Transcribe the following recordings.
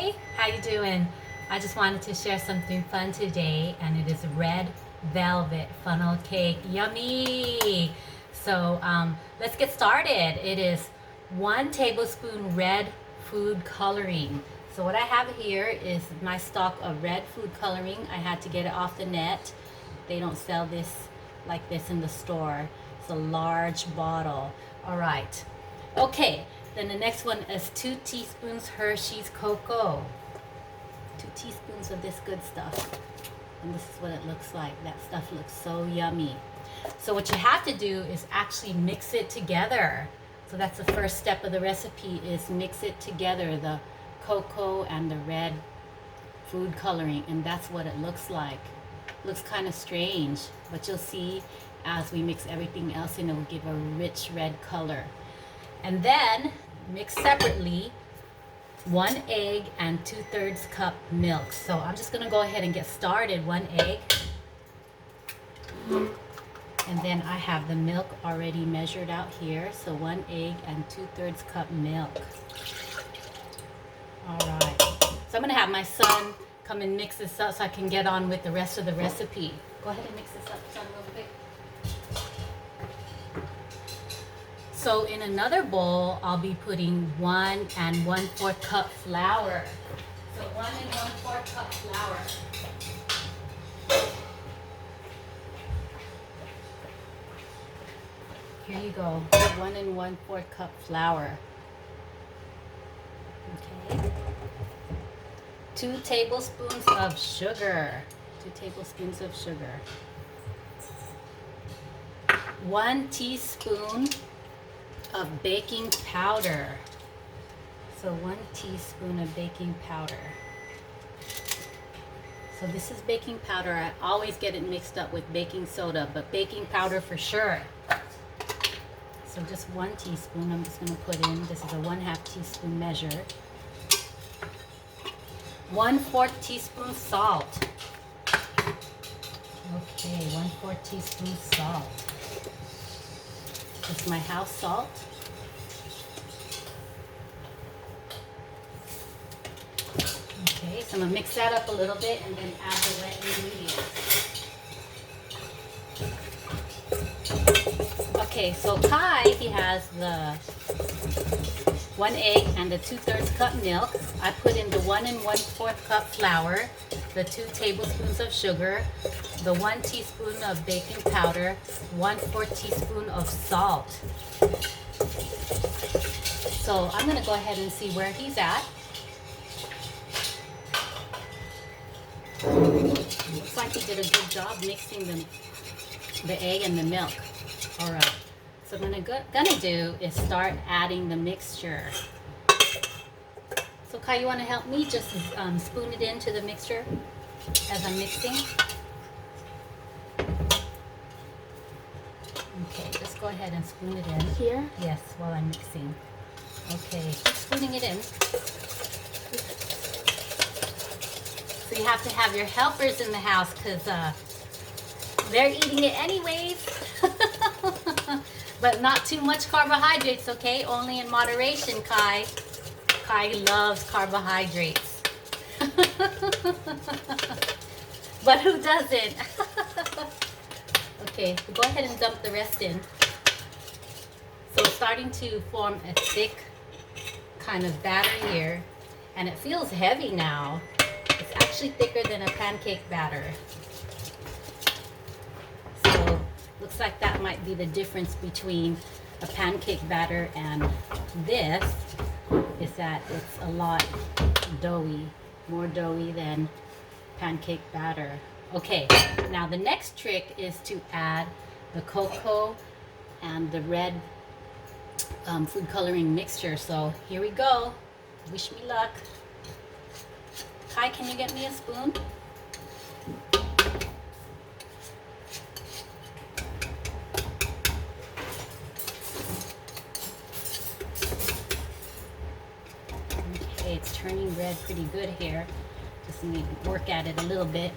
Hey, how you doing? I just wanted to share something fun today, and it is red velvet funnel cake. Yummy! So let's get started. It is 1 tablespoon red food coloring. So what I have here is my stock of red food coloring. I had to get it off the net. They don't sell this like this in the store. It's a large bottle. All right. Okay. Then the next one is 2 teaspoons Hershey's cocoa. 2 teaspoons of this good stuff. And this is what it looks like. That stuff looks so yummy. So what you have to do is actually mix it together. So that's the first step of the recipe, is mix it together, the cocoa and the red food coloring. And that's what it looks like. Looks kind of strange, but you'll see as we mix everything else in, it will give a rich red color. And then mix separately 1 egg and 2/3 cup milk. So I'm just going to go ahead and get started. 1 egg. And then I have the milk already measured out here. So 1 egg and 2/3 cup milk. Alright. So I'm going to have my son come and mix this up so I can get on with the rest of the recipe. Go ahead and mix this up, son, real quick. So in another bowl, I'll be putting 1 1/4 cup flour. So 1 1/4 cup flour. Here you go, 1 1/4 cup flour. Okay. 2 tablespoons of sugar. 2 tablespoons of sugar. 1 teaspoon of baking powder. So 1 teaspoon of baking powder. So this is baking powder. I always get it mixed up with baking soda, but baking powder for sure. So just 1 teaspoon I'm just going to put in. This is a 1/2 teaspoon measure. 1/4 teaspoon salt. Okay, 1/4 teaspoon salt. This is my house salt. Okay, so I'm going to mix that up a little bit and then add the wet ingredients. Okay, so Kai, he has the 1 egg and the 2/3 cup milk. I put in the 1 1/4 cup flour, the 2 tablespoons of sugar, the 1 teaspoon of baking powder, 1/4 teaspoon of salt. So I'm going to go ahead and see where he's at. Looks like he did a good job mixing the egg and the milk. All right. So what I'm gonna do is start adding the mixture. So Kai, you want to help me just spoon it into the mixture as I'm mixing? Okay, just go ahead and spoon it in. Here? Yes, while I'm mixing. Okay, keep spooning it in. So you have to have your helpers in the house because they're eating it anyways. But not too much carbohydrates, okay? Only in moderation, Kai. Kai loves carbohydrates. But who doesn't? Okay, so go ahead and dump the rest in. So it's starting to form a thick kind of batter here. And it feels heavy now. It's actually thicker than a pancake batter. So looks like that might be the difference between a pancake batter and this, is that it's a lot doughy, more doughy than pancake batter. Okay, now the next trick is to add the cocoa and the red food coloring mixture. So here we go. Wish me luck. Kai, can you get me a spoon? Okay, it's turning red pretty good here. Just need to work at it a little bit.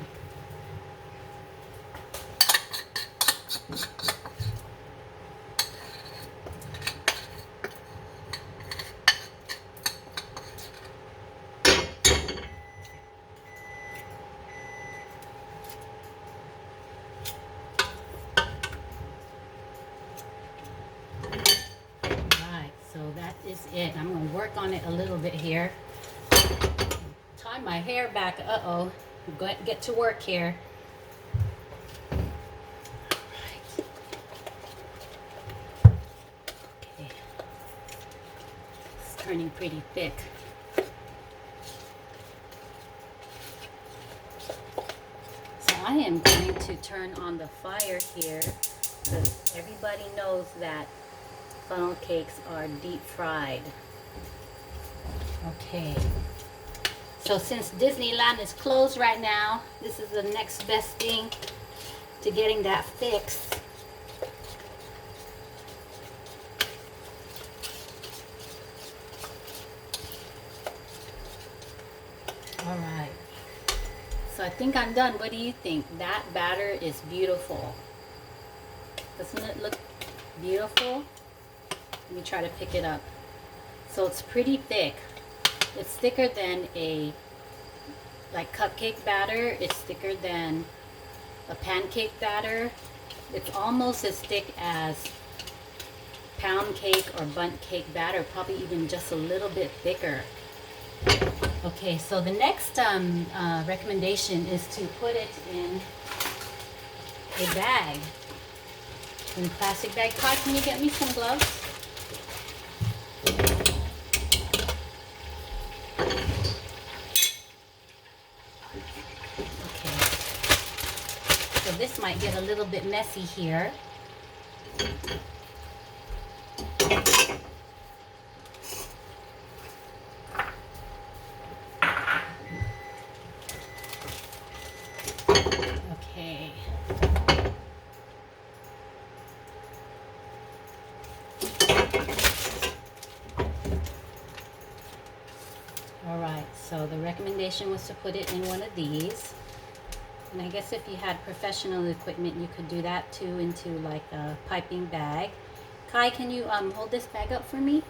work on it a little bit here. Tie my hair back. Uh-oh. I'm going to get to work here. Okay. It's turning pretty thick. So I am going to turn on the fire here because everybody knows that funnel cakes are deep fried. Okay. So since Disneyland is closed right now, this is the next best thing to getting that fixed. All right. So I think I'm done. What do you think? That batter is beautiful. Doesn't it look beautiful? Let me try to pick it up. So it's pretty thick. It's thicker than a cupcake batter. It's thicker than a pancake batter. It's almost as thick as pound cake or bundt cake batter, probably even just a little bit thicker. Okay, so the next recommendation is to put it in a bag, in a plastic bag. Kai, can you get me some gloves? So this might get a little bit messy here. Okay. All right, so the recommendation was to put it in one of these. And I guess if you had professional equipment, you could do that too, into like a piping bag. Kai, can you hold this bag up for me?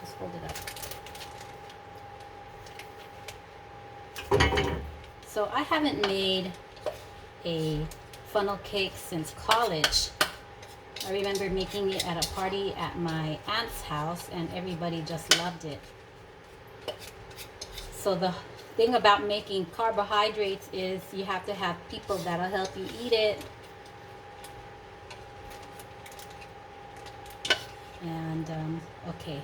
Just hold it up. So I haven't made a funnel cake since college. I remember making it at a party at my aunt's house and everybody just loved it. So the thing about making carbohydrates is you have to have people that'll help you eat it. And okay,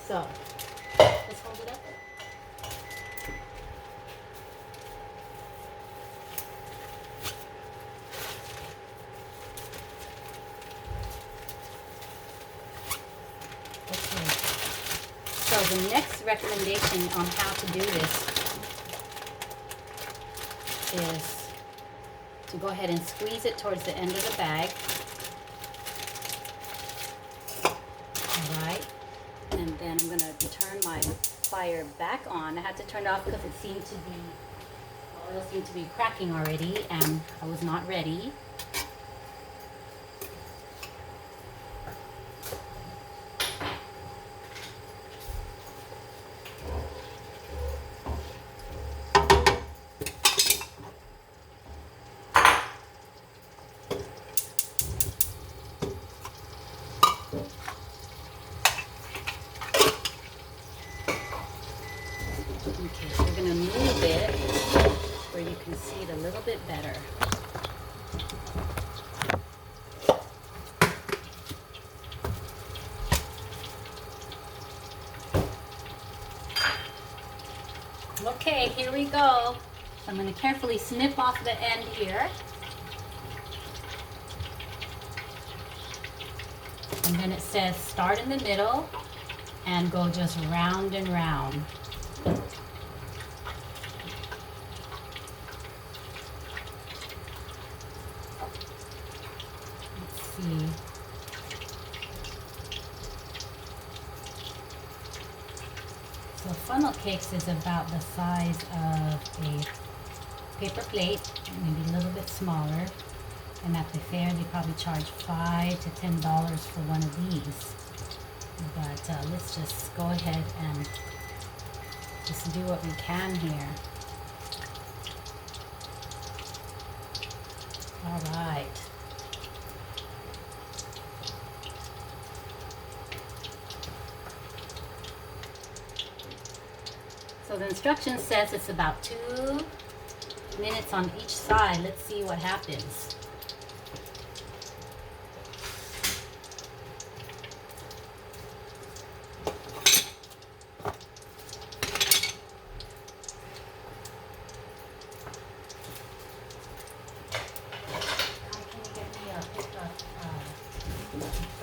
so let's hold it up. Okay, so the next recommendation on how to do this is to go ahead and squeeze it towards the end of the bag. Alright, and then I'm going to turn my fire back on. I had to turn it off because it seemed to be, the oil seemed to be cracking already and I was not ready. Okay, so we're going to move it where you can see it a little bit better. Okay, here we go. So I'm going to carefully snip off the end here. And then it says start in the middle and go just round and round. See. So funnel cakes is about the size of a paper plate, maybe a little bit smaller. And at the fair, they probably charge $5 to $10 for one of these. But let's just go ahead and just do what we can here. All right. So the instruction says it's about 2 minutes on each side. Let's see what happens.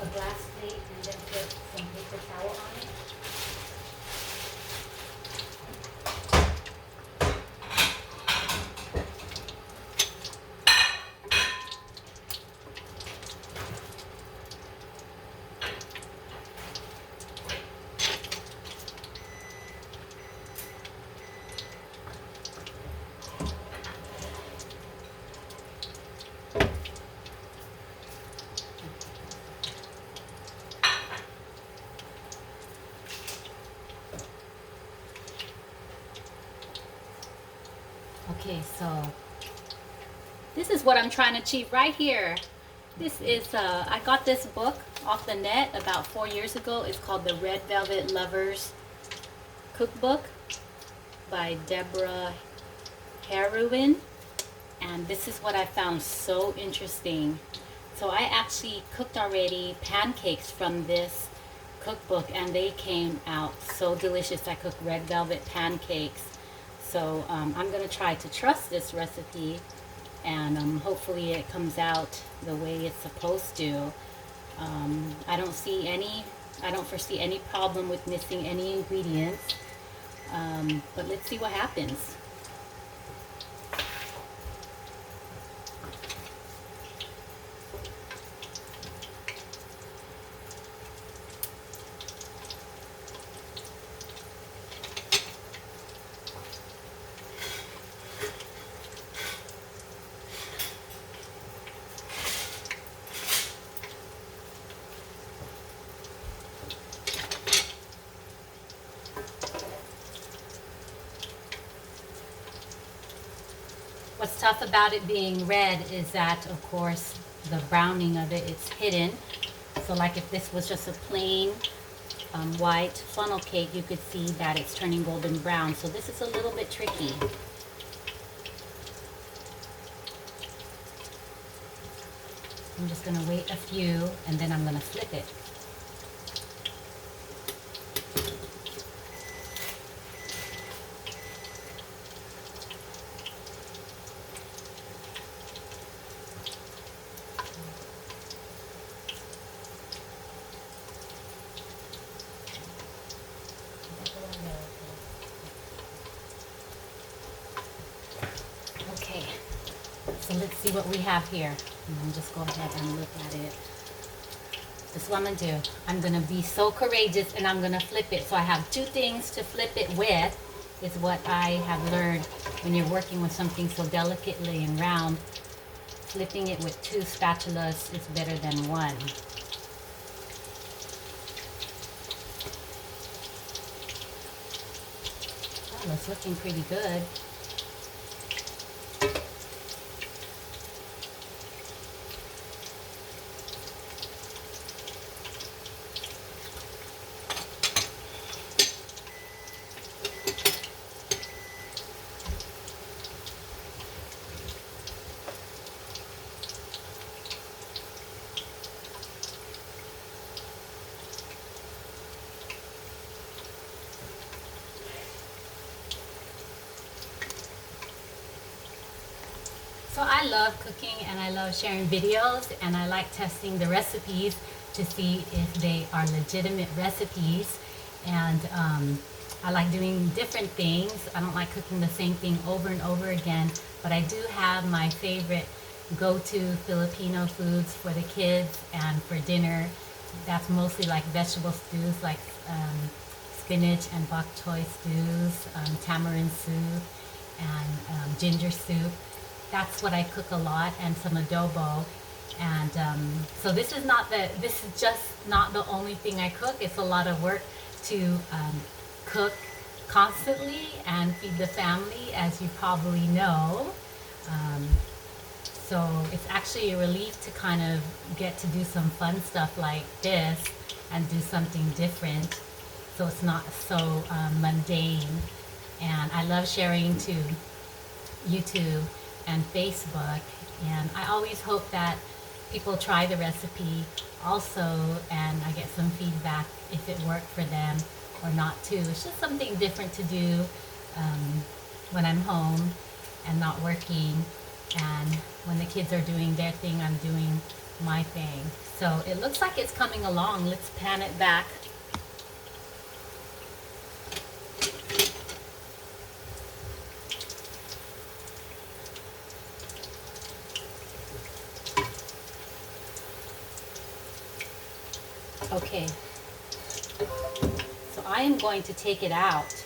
A glass plate and then put some paper towel on it. Okay, so this is what I'm trying to achieve right here. This is, I got this book off the net about 4 years ago. It's called The Red Velvet Lovers Cookbook by Deborah Heroin. And this is what I found so interesting. So I actually cooked already pancakes from this cookbook and they came out so delicious. I cooked red velvet pancakes. So I'm going to try to trust this recipe and hopefully it comes out the way it's supposed to. I don't foresee any problem with missing any ingredients, but let's see what happens. What's tough about it being red is that, of course, the browning of it, it's hidden. So like if this was just a plain white funnel cake, you could see that it's turning golden brown. So this is a little bit tricky. I'm just going to wait a few and then I'm going to flip it. Okay, so let's see what we have here. And just go ahead and look at it. This is what I'm going to do. I'm going to be so courageous and I'm going to flip it. So I have 2 things to flip it with, is what I have learned when you're working with something so delicately and round. Flipping it with 2 spatulas is better than 1. Oh, it's looking pretty good. So I love cooking and I love sharing videos and I like testing the recipes to see if they are legitimate recipes, and I like doing different things. I don't like cooking the same thing over and over again, but I do have my favorite go-to Filipino foods for the kids and for dinner. That's mostly like vegetable stews, like spinach and bok choy stews, tamarind soup, and ginger soup. That's what I cook a lot, and some adobo. And so this is just not the only thing I cook. It's a lot of work to cook constantly and feed the family, as you probably know. So it's actually a relief to kind of get to do some fun stuff like this and do something different, so it's not so mundane. and I love sharing to YouTube and Facebook. And I always hope that people try the recipe also, and I get some feedback if it worked for them or not too. It's just something different to do when I'm home and not working, and when the kids are doing their thing, I'm doing my thing. So it looks like it's coming along. Let's pan it back. Okay, so I am going to take it out.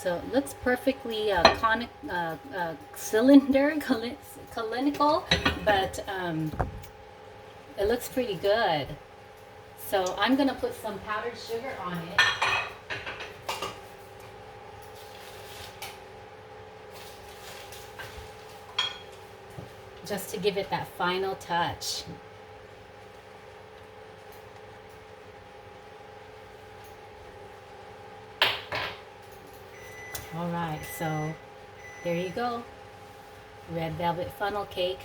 So it looks perfectly cylindrical, but it looks pretty good. So I'm gonna put some powdered sugar on it. Just to give it that final touch. All right, so there you go. Red velvet funnel cake.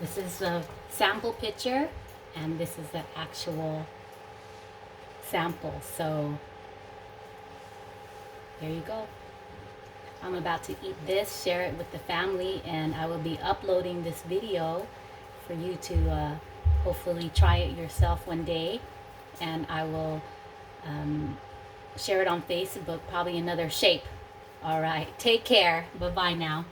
This is a sample picture, and this is the actual sample. So there you go. I'm about to eat this, share it with the family, and I will be uploading this video for you to hopefully try it yourself one day. And I will share it on Facebook, probably another shape. All right, take care. Bye-bye now.